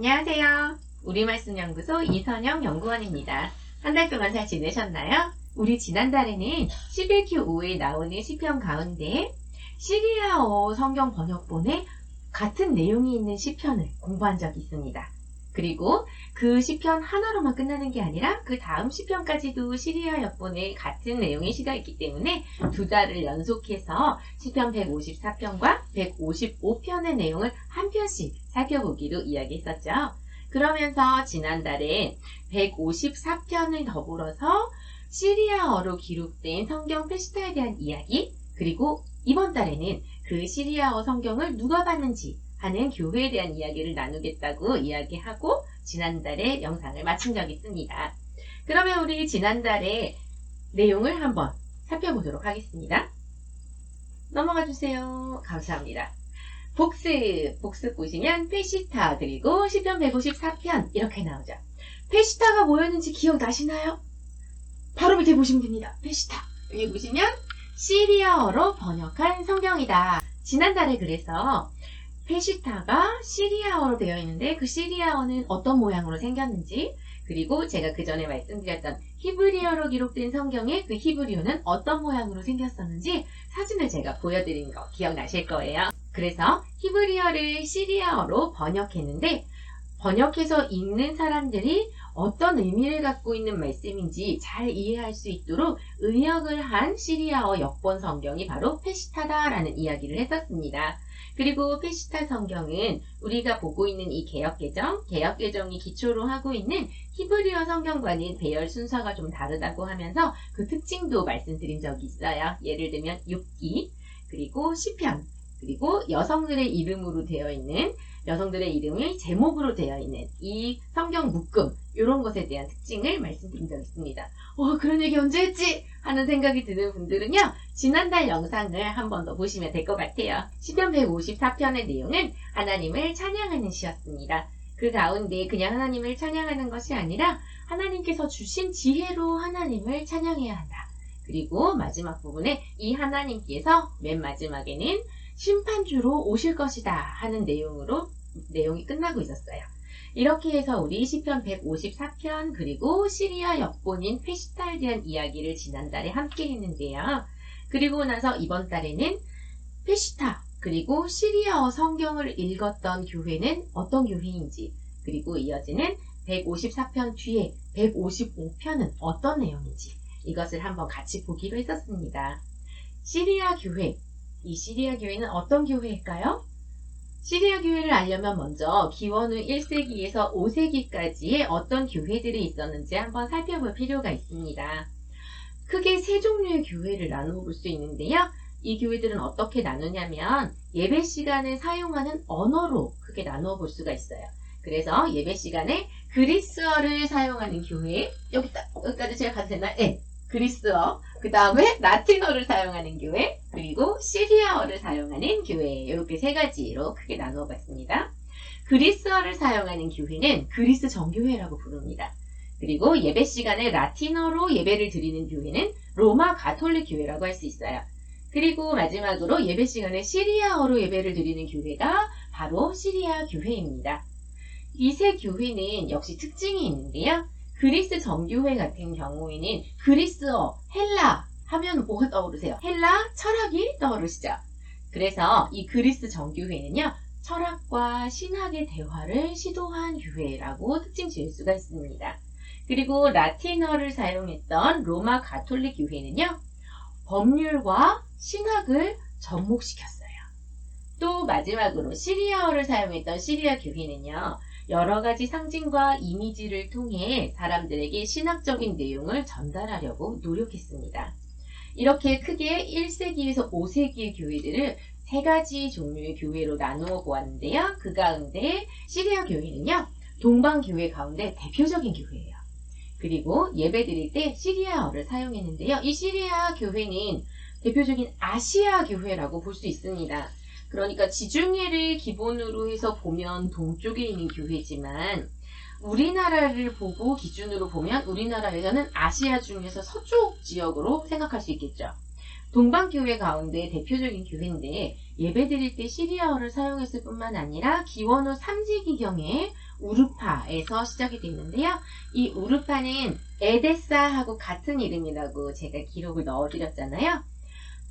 안녕하세요. 우리말씀연구소 이선영 연구원입니다. 한 달 동안 잘 지내셨나요? 우리 지난달에는 11큐 5에 나오는 시편 가운데 시리아어 성경 번역본에 같은 내용이 있는 시편을 공부한 적이 있습니다. 그리고 그 시편 하나로만 끝나는 게 아니라 그 다음 시편까지도 시리아 역본에 같은 내용이 실려 있기 때문에 두 달을 연속해서 시편 154편과 155편의 내용을 한 편씩 살펴보기로 이야기했었죠. 그러면서 지난달에 154편을 더불어서 시리아어로 기록된 성경 페시타에 대한 이야기, 그리고 이번 달에는 그 시리아어 성경을 누가 봤는지 하는 교회에 대한 이야기를 나누겠다고 이야기하고 지난달에 영상을 마친 적이 있습니다. 그러면 우리 지난달의 내용을 한번 살펴보도록 하겠습니다. 넘어가 주세요. 감사합니다. 복습 보시면 페시타 그리고 시편 154편 이렇게 나오죠. 페시타가 뭐였는지 기억나시나요? 바로 밑에 보시면 됩니다. 페시타. 여기 보시면 시리아어로 번역한 성경이다. 지난달에 그래서 페시타가 시리아어로 되어 있는데 그 시리아어는 어떤 모양으로 생겼는지, 그리고 제가 그 전에 말씀드렸던 히브리어로 기록된 성경의 그 히브리어는 어떤 모양으로 생겼었는지 사진을 제가 보여드린 거 기억나실 거예요. 그래서 히브리어를 시리아어로 번역했는데 번역해서 읽는 사람들이 어떤 의미를 갖고 있는 말씀인지 잘 이해할 수 있도록 의역을 한 시리아어 역본 성경이 바로 페시타다라는 이야기를 했었습니다. 그리고 페시타 성경은 우리가 보고 있는 이 개역개정이 기초로 하고 있는 히브리어 성경과는 배열 순서가 좀 다르다고 하면서 그 특징도 말씀드린 적이 있어요. 예를 들면 욥기, 그리고 시편, 그리고 여성들의 이름으로 되어 있는, 여성들의 이름이 제목으로 되어 있는 이 성경 묶음, 이런 것에 대한 특징을 말씀드린 적이 있습니다. 그런 얘기 언제 했지? 하는 생각이 드는 분들은요, 지난달 영상을 한 번 더 보시면 될 것 같아요. 시편 154편의 내용은 하나님을 찬양하는 시였습니다. 그 가운데 그냥 하나님을 찬양하는 것이 아니라 하나님께서 주신 지혜로 하나님을 찬양해야 한다. 그리고 마지막 부분에 이 하나님께서 맨 마지막에는 심판주로 오실 것이다 하는 내용이 끝나고 있었어요. 이렇게 해서 우리 시편 154편 그리고 시리아 역본인 페시타에 대한 이야기를 지난달에 함께 했는데요. 그리고 나서 이번 달에는 페시타 그리고 시리아어 성경을 읽었던 교회는 어떤 교회인지, 그리고 이어지는 154편 뒤에 155편은 어떤 내용인지 이것을 한번 같이 보기로 했었습니다. 시리아 교회, 이 시리아 교회는 어떤 교회일까요? 시리아 교회를 알려면 먼저 기원 후 1세기에서 5세기까지의 어떤 교회들이 있었는지 한번 살펴볼 필요가 있습니다. 크게 세 종류의 교회를 나누어 볼 수 있는데요. 이 교회들은 어떻게 나누냐면 예배 시간에 사용하는 언어로 크게 나누어 볼 수가 있어요. 그래서 예배 시간에 그리스어를 사용하는 교회, 여기까지 제가 가도 되나요? 네. 그리스어, 그 다음에 라틴어를 사용하는 교회, 그리고 시리아어를 사용하는 교회, 이렇게 세 가지로 크게 나누어 봤습니다. 그리스어를 사용하는 교회는 그리스 정교회라고 부릅니다. 그리고 예배 시간에 라틴어로 예배를 드리는 교회는 로마 가톨릭 교회라고 할 수 있어요. 그리고 마지막으로 예배 시간에 시리아어로 예배를 드리는 교회가 바로 시리아 교회입니다. 이 세 교회는 역시 특징이 있는데요. 그리스 정교회 같은 경우에는 그리스어, 헬라 하면 뭐가 떠오르세요? 헬라 철학이 떠오르시죠? 그래서 이 그리스 정교회는요, 철학과 신학의 대화를 시도한 교회라고 특징 지을 수가 있습니다. 그리고 라틴어를 사용했던 로마 가톨릭 교회는요, 법률과 신학을 접목시켰어요. 또 마지막으로 시리아어를 사용했던 시리아 교회는요, 여러 가지 상징과 이미지를 통해 사람들에게 신학적인 내용을 전달하려고 노력했습니다. 이렇게 크게 1세기에서 5세기의 교회들을 세 가지 종류의 교회로 나누어 보았는데요. 그 가운데 시리아 교회는요, 동방교회 가운데 대표적인 교회예요. 그리고 예배 드릴 때 시리아어를 사용했는데요. 이 시리아 교회는 대표적인 아시아 교회라고 볼 수 있습니다. 그러니까 지중해를 기본으로 해서 보면 동쪽에 있는 교회지만 우리나라를 보고 기준으로 보면 우리나라에서는 아시아 중에서 서쪽 지역으로 생각할 수 있겠죠. 동방교회 가운데 대표적인 교회인데 예배드릴 때 시리아어를 사용했을 뿐만 아니라 기원 후 3세기경에 우르파에서 시작이 됐는데요. 이 우르파는 에데사하고 같은 이름이라고 제가 기록을 넣어드렸잖아요.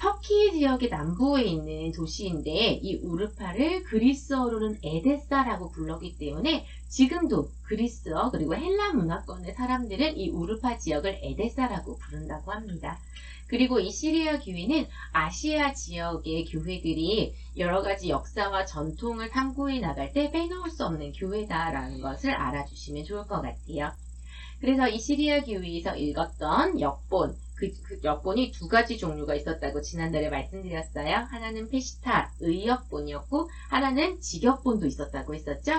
터키 지역의 남부에 있는 도시인데 이 우르파를 그리스어로는 에데사라고 불렀기 때문에 지금도 그리스어 그리고 헬라 문화권의 사람들은 이 우르파 지역을 에데사라고 부른다고 합니다. 그리고 이 시리아 교회는 아시아 지역의 교회들이 여러 가지 역사와 전통을 탐구해 나갈 때 빼놓을 수 없는 교회다라는 것을 알아주시면 좋을 것 같아요. 그래서 이 시리아 교회에서 읽었던 역본, 그 역본이 두 가지 종류가 있었다고 지난달에 말씀드렸어요. 하나는 페시타 의역본이었고 하나는 직역본도 있었다고 했었죠.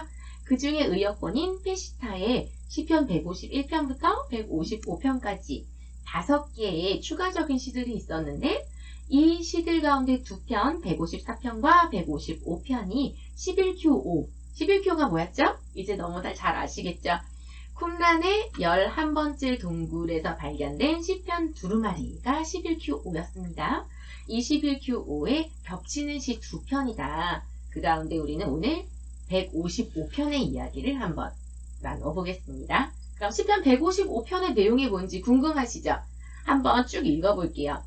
그 중에 의역본인 페시타의 시편 151편부터 155편까지 5개의 추가적인 시들이 있었는데 이 시들 가운데 2편 154편과 155편이 11Q5 11Q가 뭐였죠? 이제 너무 잘 아시겠죠? 쿰란의 11번째 동굴에서 발견된 시편 두루마리가 11Q5였습니다. 이 11Q5에 겹치는 시 2편이다. 그 가운데 우리는 오늘 155편의 이야기를 한번 나눠보겠습니다. 그럼 시편 155편의 내용이 뭔지 궁금하시죠? 한번 쭉 읽어볼게요.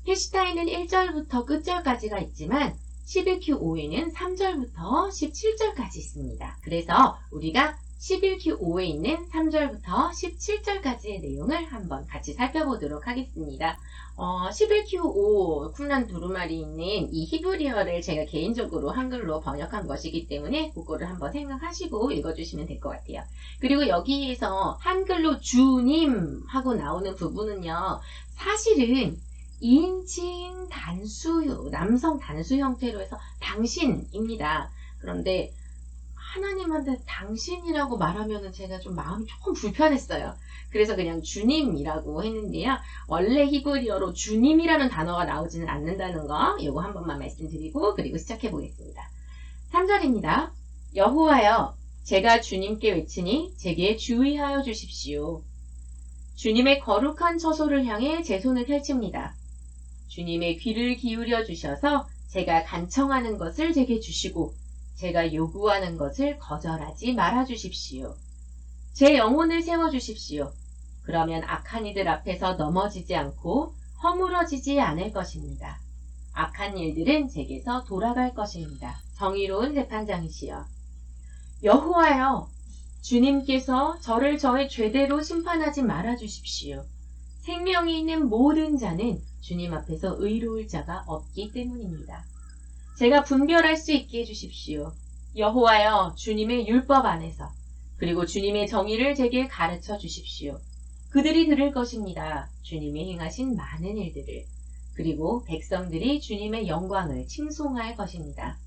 페시타에는 1절부터 끝절까지가 있지만 11Q5에는 3절부터 17절까지 있습니다. 그래서 우리가 11Q5에 있는 3절부터 17절까지의 내용을 한번 같이 살펴보도록 하겠습니다. 11Q5 쿰란 두루마리 있는 이 히브리어를 제가 개인적으로 한글로 번역한 것이기 때문에 그거를 한번 생각하시고 읽어주시면 될 것 같아요. 그리고 여기에서 한글로 주님 하고 나오는 부분은요. 사실은 2인칭 단수, 남성 단수 형태로 해서 당신입니다. 그런데 하나님한테 당신이라고 말하면은 제가 좀 마음이 조금 불편했어요. 그래서 그냥 주님이라고 했는데요. 원래 히브리어로 주님이라는 단어가 나오지는 않는다는 거 이거 한 번만 말씀드리고 그리고 시작해 보겠습니다. 3절입니다. 여호와여 제가 주님께 외치니 제게 주의하여 주십시오. 주님의 거룩한 처소를 향해 제 손을 펼칩니다. 주님의 귀를 기울여 주셔서 제가 간청하는 것을 제게 주시고 제가 요구하는 것을 거절하지 말아 주십시오. 제 영혼을 세워 주십시오. 그러면 악한 이들 앞에서 넘어지지 않고 허물어지지 않을 것입니다. 악한 일들은 제게서 돌아갈 것입니다. 정의로운 재판장이시여. 여호와여, 주님께서 저를 저의 죄대로 심판하지 말아 주십시오. 생명이 있는 모든 자는 주님 앞에서 의로울 자가 없기 때문입니다. 제가 분별할 수 있게 해주십시오. 여호와여 주님의 율법 안에서 그리고 주님의 정의를 제게 가르쳐 주십시오. 그들이 들을 것입니다. 주님이 행하신 많은 일들을 그리고 백성들이 주님의 영광을 칭송할 것입니다.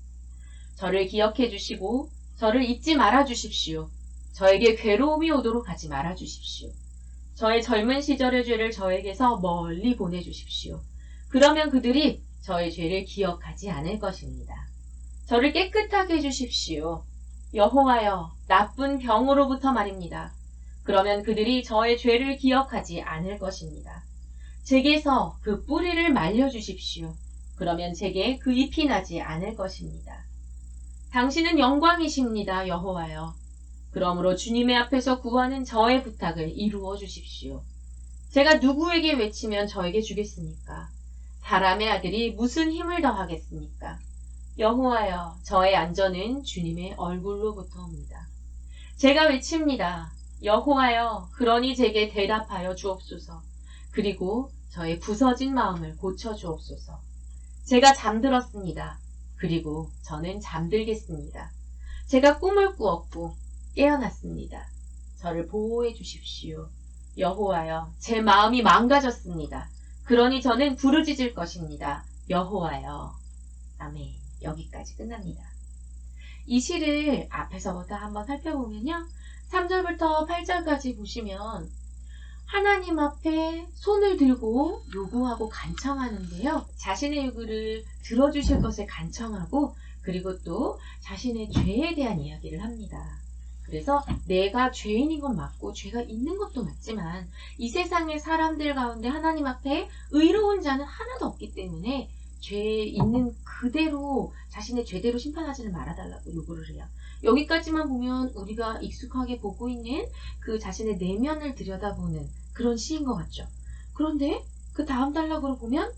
저를 기억해 주시고 저를 잊지 말아 주십시오. 저에게 괴로움이 오도록 하지 말아 주십시오. 저의 젊은 시절의 죄를 저에게서 멀리 보내주십시오. 그러면 그들이 저의 죄를 기억하지 않을 것입니다. 저를 깨끗하게 해주십시오. 여호와여, 나쁜 병으로부터 말입니다. 그러면 그들이 저의 죄를 기억하지 않을 것입니다. 제게서 그 뿌리를 말려주십시오. 그러면 제게 그 잎이 나지 않을 것입니다. 당신은 영광이십니다, 여호와여. 그러므로 주님의 앞에서 구하는 저의 부탁을 이루어 주십시오. 제가 누구에게 외치면 저에게 주겠습니까? 사람의 아들이 무슨 힘을 더하겠습니까? 여호와여, 저의 안전은 주님의 얼굴로부터 옵니다. 제가 외칩니다. 여호와여, 그러니 제게 대답하여 주옵소서. 그리고 저의 부서진 마음을 고쳐 주옵소서. 제가 잠들었습니다. 그리고 저는 잠들겠습니다. 제가 꿈을 꾸었고 깨어났습니다. 저를 보호해 주십시오. 여호와여, 제 마음이 망가졌습니다. 그러니 저는 부르짖을 것입니다. 여호와여. 아멘. 여기까지 끝납니다. 이 시를 앞에서부터 한번 살펴보면요. 3절부터 8절까지 보시면 하나님 앞에 손을 들고 요구하고 간청하는데요. 자신의 요구를 들어주실 것을 간청하고 그리고 또 자신의 죄에 대한 이야기를 합니다. 그래서 내가 죄인인 건 맞고 죄가 있는 것도 맞지만 이 세상의 사람들 가운데 하나님 앞에 의로운 자는 하나도 없기 때문에 죄에 있는 그대로 자신의 죄대로 심판하지는 말아달라고 요구를 해요. 여기까지만 보면 우리가 익숙하게 보고 있는 그 자신의 내면을 들여다보는 그런 시인 것 같죠. 그런데 그 다음 단락으로 보면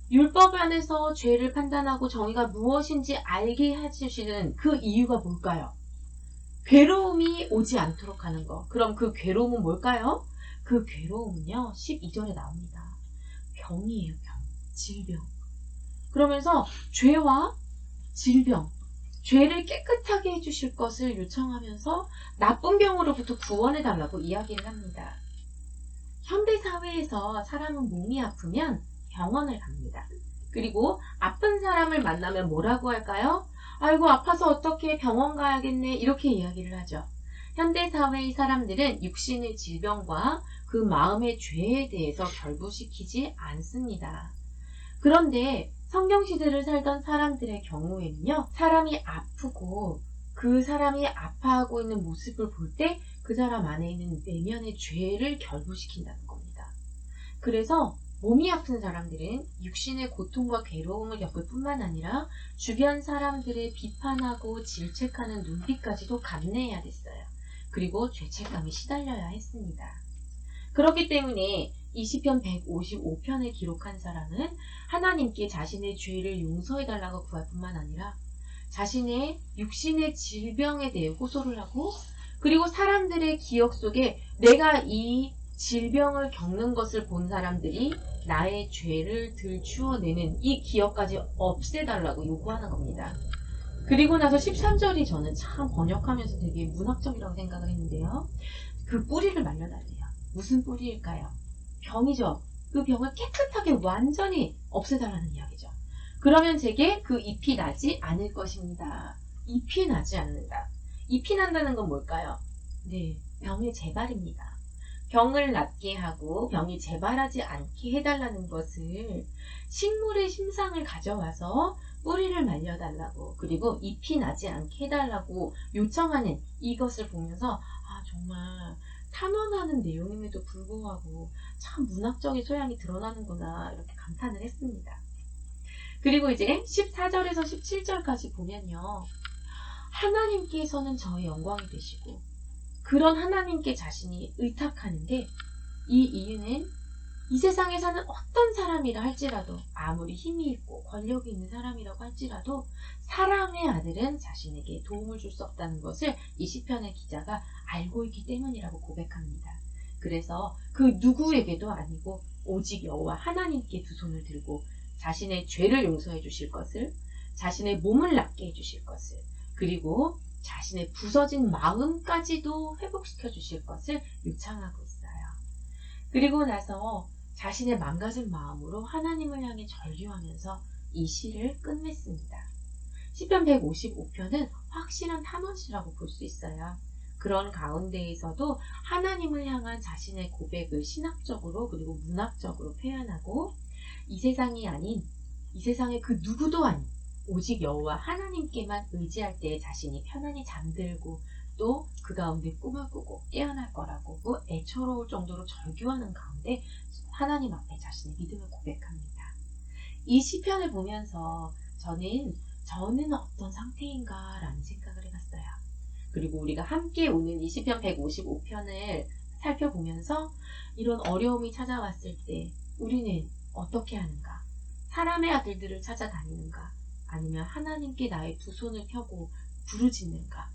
율법 안에서 죄를 판단하고 정의가 무엇인지 알게 해주시는 그 이유가 뭘까요? 괴로움이 오지 않도록 하는 거. 그럼 그 괴로움은 뭘까요? 그 괴로움은요, 12절에 나옵니다. 병이에요, 병. 질병. 그러면서 죄와 질병, 죄를 깨끗하게 해주실 것을 요청하면서 나쁜 병으로부터 구원해달라고 이야기를 합니다. 현대사회에서 사람은 몸이 아프면 병원을 갑니다. 그리고 아픈 사람을 만나면 뭐라고 할까요? 아이고 아파서 어떻게 병원 가야겠네 이렇게 이야기를 하죠. 현대사회의 사람들은 육신의 질병과 그 마음의 죄에 대해서 결부시키지 않습니다. 그런데 성경시대를 살던 사람들의 경우에는요. 사람이 아프고 그 사람이 아파하고 있는 모습을 볼 때 그 사람 안에 있는 내면의 죄를 결부시킨다는 겁니다. 그래서 몸이 아픈 사람들은 육신의 고통과 괴로움을 겪을 뿐만 아니라 주변 사람들의 비판하고 질책하는 눈빛까지도 감내해야 됐어요. 그리고 죄책감에 시달려야 했습니다. 그렇기 때문에 이 시편 155편을 기록한 사람은 하나님께 자신의 죄를 용서해달라고 구할 뿐만 아니라 자신의 육신의 질병에 대해 호소를 하고 그리고 사람들의 기억 속에 내가 이 질병을 겪는 것을 본 사람들이 나의 죄를 들추어내는 이 기억까지 없애달라고 요구하는 겁니다. 그리고 나서 13절이 저는 참 번역하면서 되게 문학적이라고 생각을 했는데요. 그 뿌리를 말려달래요. 무슨 뿌리일까요? 병이죠. 그 병을 깨끗하게 완전히 없애달라는 이야기죠. 그러면 제게 그 잎이 나지 않을 것입니다. 잎이 나지 않는다. 잎이 난다는 건 뭘까요? 네, 병의 재발입니다. 병을 낫게 하고 병이 재발하지 않게 해달라는 것을 식물의 심상을 가져와서 뿌리를 말려달라고 그리고 잎이 나지 않게 해달라고 요청하는 이것을 보면서 아 정말 탄원하는 내용임에도 불구하고 참 문학적인 소양이 드러나는구나 이렇게 감탄을 했습니다. 그리고 이제 14절에서 17절까지 보면요. 하나님께서는 저의 영광이 되시고 그런 하나님께 자신이 의탁하는데 이 이유는 이 세상에 사는 어떤 사람이라 할지라도 아무리 힘이 있고 권력이 있는 사람이라고 할지라도 사람의 아들은 자신에게 도움을 줄 수 없다는 것을 이 시편의 기자가 알고 있기 때문이라고 고백합니다. 그래서 그 누구에게도 아니고 오직 여호와 하나님께 두 손을 들고 자신의 죄를 용서해 주실 것을 자신의 몸을 낫게 해 주실 것을 그리고 자신의 부서진 마음까지도 회복시켜 주실 것을 요청하고 있어요. 그리고 나서 자신의 망가진 마음으로 하나님을 향해 절규하면서 이 시를 끝냈습니다. 시편 155편은 확실한 탄원시라고 볼 수 있어요. 그런 가운데에서도 하나님을 향한 자신의 고백을 신학적으로 그리고 문학적으로 표현하고 이 세상이 아닌 이 세상의 그 누구도 아닌 오직 여호와 하나님께만 의지할 때 자신이 편안히 잠들고 또 그 가운데 꿈을 꾸고 깨어날 거라고 애처로울 정도로 절규하는 가운데 하나님 앞에 자신의 믿음을 고백합니다. 이 시편을 보면서 저는 어떤 상태인가 라는 생각을 해봤어요. 그리고 우리가 함께 오는 이 시편 155편을 살펴보면서 이런 어려움이 찾아왔을 때 우리는 어떻게 하는가? 사람의 아들들을 찾아다니는가? 아니면 하나님께 나의 두 손을 펴고 부르짖는가?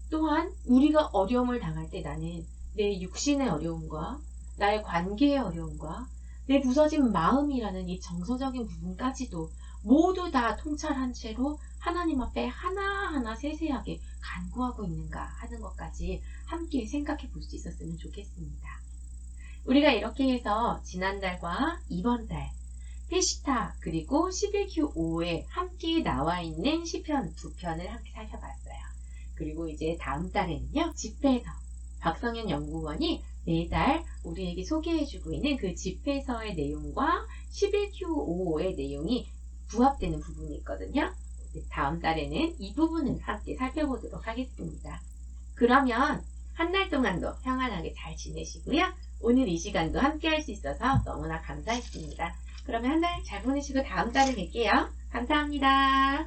또한 우리가 어려움을 당할 때 나는 내 육신의 어려움과 나의 관계의 어려움과 내 부서진 마음이라는 이 정서적인 부분까지도 모두 다 통찰한 채로 하나님 앞에 하나하나 세세하게 간구하고 있는가 하는 것까지 함께 생각해 볼 수 있었으면 좋겠습니다. 우리가 이렇게 해서 지난달과 이번 달 페시타 그리고 11Q5에 함께 나와 있는 시편 두 편을 함께 살펴봤어요. 그리고 이제 다음 달에는요. 집회서 박성현 연구원이 매달 우리에게 소개해주고 있는 그 집회서의 내용과 11Q5의 내용이 부합되는 부분이 있거든요. 다음 달에는 이 부분을 함께 살펴보도록 하겠습니다. 그러면 한 달 동안도 평안하게 잘 지내시고요. 오늘 이 시간도 함께 할 수 있어서 너무나 감사했습니다. 그러면 한 달 잘 보내시고 다음 달에 뵐게요. 감사합니다.